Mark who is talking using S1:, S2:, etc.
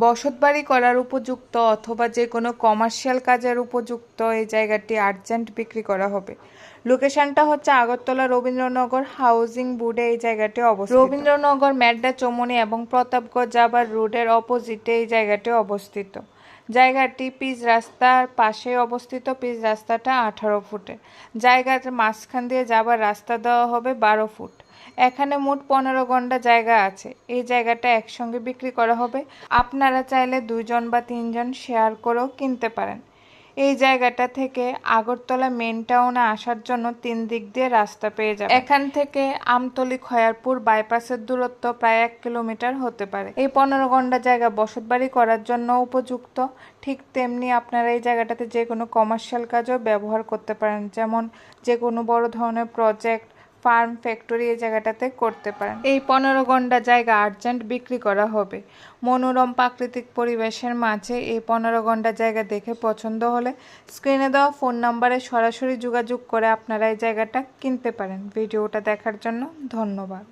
S1: বসতবাড়ি করার উপযুক্ত অথবা যে কোনো কমার্শিয়াল কাজের উপযুক্ত এই জায়গাটি আর্জেন্ট বিক্রি করা হবে। লোকেশনটা হচ্ছে আগরতলা রবীন্দ্রনগর হাউজিং বোর্ডে এই জায়গাটি অবস্থিত। রবীন্দ্রনগর মেড্ডা চৌমুহনী এবং প্রতাপগড় যাবার রোডের অপোজিটে এই জায়গাটি অবস্থিত। জায়গাটি পিচ রাস্তার পাশে অবস্থিত। পিচ রাস্তাটা 18 ফুটের। জায়গার মাঝখান দিয়ে যাবার রাস্তা দেওয়া হবে 12 ফুট। এখানে মোট 15 ঘন্টা জায়গা আছে। এই জায়গাটা একসঙ্গে বিক্রি করা হবে। আপনারা চাইলে 2 জন বা 3 জন শেয়ার করেও কিনতে পারেন। এই জায়গাটা থেকে আগরতলা মেইন টাউনে আসার জন্য 3 দিক দিয়ে রাস্তা পেয়ে যাবেন। এখান থেকে আমতলী খয়ারপুর বাইপাসের দূরত্ব প্রায় 1 কিলোমিটার হতে পারে। এই 15 ঘন্টা জায়গা বসতবাড়ি করার জন্য উপযুক্ত। ঠিক তেমনি আপনারা এই জায়গাটাতে যে কোনো কমার্শিয়াল কাজও ব্যবহার করতে পারেন, যেমন যে কোনো বড় ধরনের প্রজেক্ট, ফার্ম, ফ্যাক্টরি এই জায়গাটাতে করতে পারেন। এই 15 ঘন্টা জায়গা আর্জেন্ট বিক্রি করা হবে। মনোরম প্রাকৃতিক পরিবেশের মাঝে এই 15 ঘন্টা জায়গা দেখে পছন্দ হলে স্ক্রিনে দেওয়া ফোন নাম্বারে সরাসরি যোগাযোগ করে আপনারা এই জায়গাটা কিনতে পারেন। ভিডিওটা দেখার জন্য ধন্যবাদ।